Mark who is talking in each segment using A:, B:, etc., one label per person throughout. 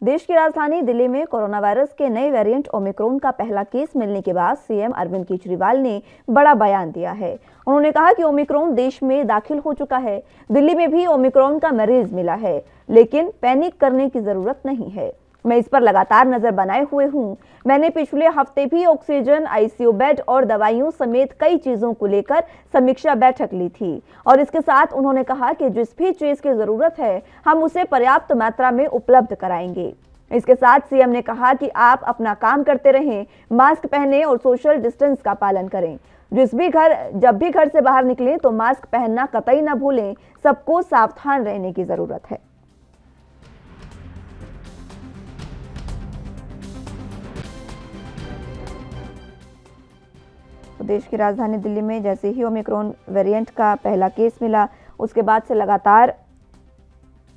A: देश की राजधानी दिल्ली में कोरोना वायरस के नए वेरिएंट ओमिक्रॉन का पहला केस मिलने के बाद सीएम अरविंद केजरीवाल ने बड़ा बयान दिया है। उन्होंने कहा कि ओमिक्रॉन देश में दाखिल हो चुका है। दिल्ली में भी ओमिक्रॉन का मरीज मिला है, लेकिन पैनिक करने की जरूरत नहीं है। मैं इस पर लगातार नजर बनाए हुए हूं। मैंने पिछले हफ्ते भी ऑक्सीजन, आईसीयू बेड और दवाइयों समेत कई चीजों को लेकर समीक्षा बैठक ली थी और इसके साथ उन्होंने कहा कि जिस भी चीज की जरूरत है हम उसे पर्याप्त मात्रा में उपलब्ध कराएंगे। इसके साथ सीएम ने कहा कि आप अपना काम करते रहें, मास्क पहने और सोशल डिस्टेंस का पालन करें। जब भी घर से बाहर निकलें तो मास्क पहनना कतई न भूलें। सबको सावधान रहने की जरूरत है। देश की राजधानी दिल्ली में जैसे ही ओमिक्रॉन वेरिएंट का पहला केस मिला, उसके बाद से लगातार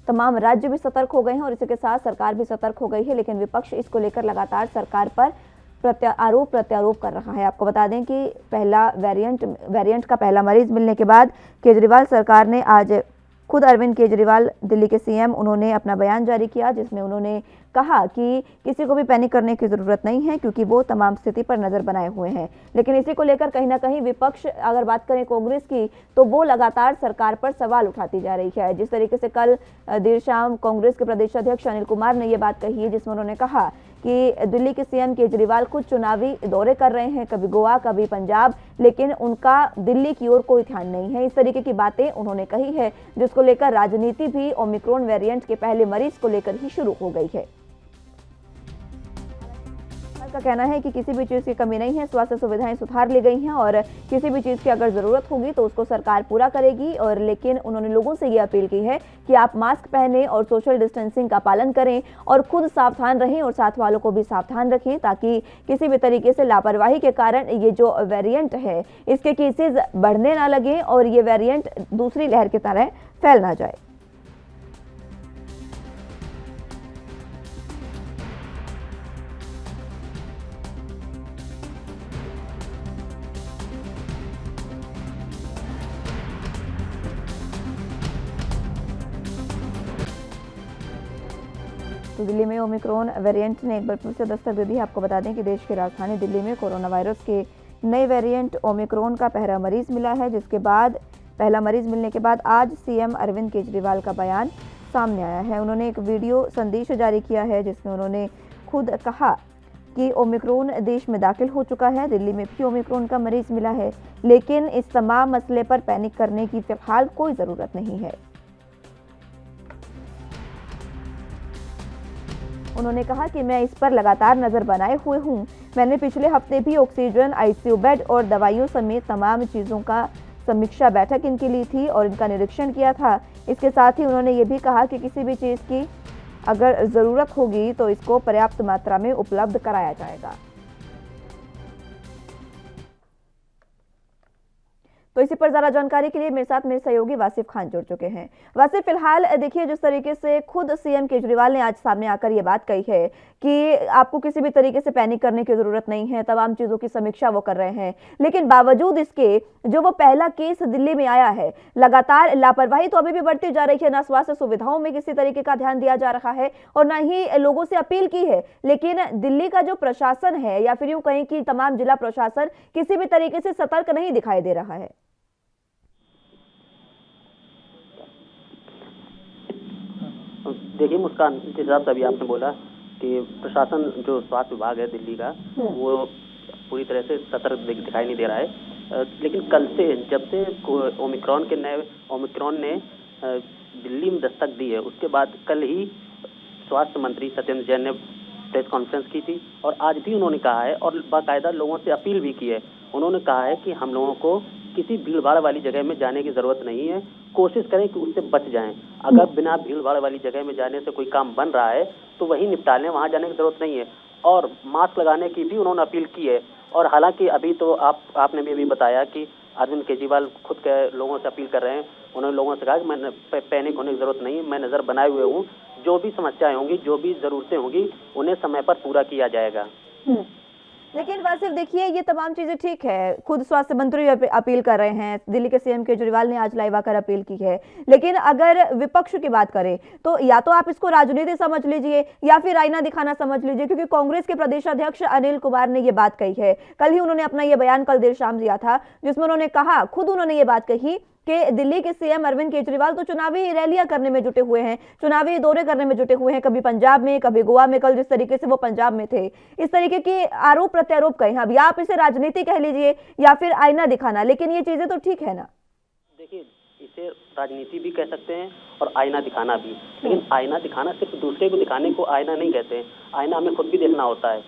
A: तमाम राज्य भी सतर्क हो गए हैं और इसी के साथ सरकार भी सतर्क हो गई है, लेकिन विपक्ष इसको लेकर लगातार सरकार पर आरोप प्रत्यारोप कर रहा है। आपको बता दें कि पहला वेरिएंट का पहला मरीज मिलने के बाद केजरीवाल सरकार ने आज खुद अरविंद केजरीवाल दिल्ली के सीएम उन्होंने अपना बयान जारी किया, जिसमें उन्होंने कहा कि किसी को भी पैनिक करने की जरूरत नहीं है, क्योंकि वो तमाम स्थिति पर नजर बनाए हुए हैं। लेकिन इसी को लेकर कहीं ना कहीं विपक्ष, अगर बात करें कांग्रेस की, तो वो लगातार सरकार पर सवाल उठाती जा रही है। जिस तरीके से कल देर शाम कांग्रेस के प्रदेश अध्यक्ष अनिल कुमार ने ये बात कही है, जिसमें उन्होंने कहा कि दिल्ली के सीएम केजरीवाल खुद चुनावी दौरे कर रहे हैं, कभी गोवा कभी पंजाब, लेकिन उनका दिल्ली की ओर कोई ध्यान नहीं है। इस तरीके की बातें उन्होंने कही है, जिसको लेकर राजनीति भी ओमिक्रॉन वेरिएंट के पहले मरीज को लेकर ही शुरू हो गई है। का कहना है कि किसी भी चीज की कमी नहीं है, स्वास्थ्य सुविधाएं सुधार ली गई हैं और किसी भी चीज की अगर जरूरत होगी तो उसको सरकार पूरा करेगी। और लेकिन उन्होंने लोगों से ये अपील की है कि आप मास्क पहने और सोशल डिस्टेंसिंग का पालन करें और खुद सावधान रहें और साथ वालों को भी सावधान रखें, ताकि किसी भी तरीके से लापरवाही के कारण ये जो वेरिएंट है इसके केसेस बढ़ने ना लगे और ये वेरिएंट दूसरी लहर की तरह फैल ना जाए। तो दिल्ली में ओमिक्रॉन वेरिएंट ने एक बार फिर से दस्तक दे दी। आपको बता दें कि देश की राजधानी दिल्ली में कोरोना वायरस के नए वेरिएंट ओमिक्रॉन का पहला मरीज मिला है, जिसके बाद पहला मरीज मिलने के बाद आज सीएम अरविंद केजरीवाल का बयान सामने आया है। उन्होंने एक वीडियो संदेश जारी किया है, जिसमें उन्होंने खुद कहा कि ओमिक्रॉन देश में दाखिल हो चुका है। दिल्ली में भी ओमिक्रॉन का मरीज मिला है, लेकिन इस तमाम मसले पर पैनिक करने की फिलहाल कोई ज़रूरत नहीं है। उन्होंने कहा कि मैं इस पर लगातार नजर बनाए हुए हूं। मैंने पिछले हफ्ते भी ऑक्सीजन, आईसीयू बेड और दवाइयों समेत तमाम चीज़ों का समीक्षा बैठक इनकी ली थी और इनका निरीक्षण किया था। इसके साथ ही उन्होंने ये भी कहा कि किसी भी चीज़ की अगर ज़रूरत होगी तो इसको पर्याप्त मात्रा में उपलब्ध कराया जाएगा। तो इसी पर ज़्यादा जानकारी के लिए मेरे साथ मेरे सहयोगी वासिफ खान जुड़ चुके हैं। वासिफ, फिलहाल देखिए, जिस तरीके से खुद सीएम केजरीवाल ने आज सामने आकर ये बात कही है कि आपको किसी भी तरीके से पैनिक करने की जरूरत नहीं है, तमाम चीज़ों की समीक्षा वो कर रहे हैं, लेकिन बावजूद इसके जो वो पहला केस दिल्ली में आया है, लगातार लापरवाही तो अभी भी बढ़ती जा रही है। ना स्वास्थ्य सुविधाओं में किसी तरीके का ध्यान दिया जा रहा है और ना ही लोगों से अपील की है, लेकिन दिल्ली का जो प्रशासन है, या फिर यूं कहें कि तमाम जिला प्रशासन, किसी भी तरीके से सतर्क नहीं दिखाई दे रहा है।
B: देखिए मुस्कान, जिस हिसाब से अभी आपने बोला कि प्रशासन, जो स्वास्थ्य विभाग है दिल्ली का, वो पूरी तरह से सतर्क दिखाई नहीं दे रहा है। लेकिन कल से, जब से ओमिक्रॉन ने दिल्ली में दस्तक दी है, उसके बाद कल ही स्वास्थ्य मंत्री सत्येंद्र जैन ने प्रेस कॉन्फ्रेंस की थी और आज भी उन्होंने कहा है और बाकायदा लोगों से अपील भी की है। उन्होंने कहा है कि हम लोगों को किसी भीड़-भाड़ वाली जगह में जाने की जरूरत नहीं है, कोशिश करें कि उससे बच जाएं। अगर बिना भीड़-भाड़ वाली जगह में जाने से कोई काम बन रहा है तो वहीं निपटा लें, वहां जाने की जरूरत नहीं है। और मास्क लगाने की भी उन्होंने अपील की है। और हालांकि अभी तो आपने भी अभी बताया कि अरविंद केजरीवाल खुद के लोगों से अपील कर रहे हैं। उन्होंने लोगों से कहा कि मैं पैनिक होने की जरूरत नहीं है, मैं नजर बनाए हुए हूँ, जो भी समस्याएं होंगी, जो भी जरूरतें होंगी, उन्हें समय पर पूरा किया जाएगा।
A: लेकिन वासिफ देखिए, ये तमाम चीजें ठीक है, खुद स्वास्थ्य मंत्री अपील कर रहे हैं, दिल्ली के सीएम केजरीवाल ने आज लाइव आकर अपील की है, लेकिन अगर विपक्ष की बात करें तो या तो आप इसको राजनीति समझ लीजिए या फिर आईना दिखाना समझ लीजिए, क्योंकि कांग्रेस के प्रदेश अध्यक्ष अनिल कुमार ने ये बात कही है। कल ही उन्होंने अपना ये बयान कल देर शाम दिया था, जिसमें उन्होंने कहा, खुद उन्होंने ये बात कही कि दिल्ली के सीएम अरविंद केजरीवाल तो चुनावी रैलियां करने में जुटे हुए हैं, चुनावी दौरे करने में जुटे हुए हैं, कभी पंजाब में, कभी गोवा में, कल जिस तरीके से वो पंजाब में थे, इस तरीके के आरोप प्रत्यारोप कहे। अब या आप इसे राजनीति कह लीजिए या फिर आईना दिखाना, लेकिन ये चीजें तो ठीक है ना।
B: देखिए, इसे राजनीति भी कह सकते हैं और आईना दिखाना भी, लेकिन आईना दिखाना सिर्फ दूसरे को दिखाने को आईना नहीं कहते हैं, आईना हमें खुद भी देखना होता है।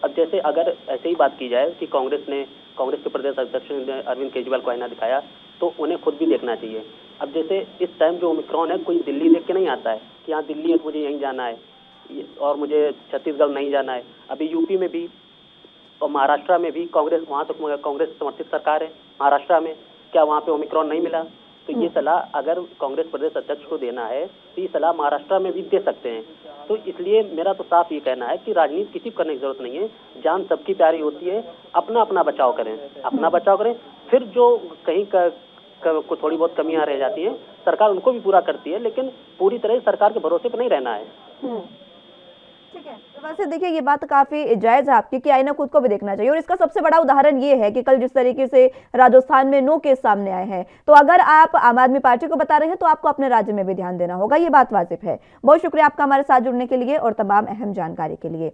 B: अब जैसे अगर ऐसे ही बात की जाए कि कांग्रेस के प्रदेश अध्यक्ष ने अरविंद केजरीवाल को आईना दिखाया, तो उन्हें खुद भी देखना चाहिए। अब जैसे इस टाइम जो ओमिक्रॉन है, कोई दिल्ली देख के नहीं आता है कि यहाँ दिल्ली है, मुझे यहीं जाना है और मुझे छत्तीसगढ़ नहीं जाना है। अभी यूपी में भी और महाराष्ट्र में भी कांग्रेस, वहाँ तो कांग्रेस समर्थित सरकार है महाराष्ट्र में, क्या वहाँ पे ओमिक्रॉन नहीं मिला? तो ये सलाह अगर कांग्रेस प्रदेश अध्यक्ष को देना है तो ये सलाह महाराष्ट्र में भी दे सकते हैं। तो इसलिए मेरा तो साफ ये कहना है कि राजनीति किसी को करने की जरूरत नहीं है, जान सबकी प्यारी होती है, अपना अपना बचाव करें, अपना बचाव करें। फिर जो कहीं को थोड़ी बहुत कमियां रह जाती हैं, सरकार उनको भी पूरा करती है, लेकिन पूरी तरह सरकार के भरोसे पर नहीं रहना है।
A: ठीक है, तो वैसे देखिए, ये बात काफी जायज है आपकी कि आईना खुद को भी देखना चाहिए, और इसका सबसे बड़ा उदाहरण ये है कि कल जिस तरीके से राजस्थान में 9 केस सामने आए हैं, तो अगर आप आम आदमी पार्टी को बता रहे हैं तो आपको अपने राज्य में भी ध्यान देना होगा, ये बात वाजिब है। बहुत शुक्रिया आपका हमारे साथ जुड़ने के लिए और तमाम अहम जानकारी के लिए।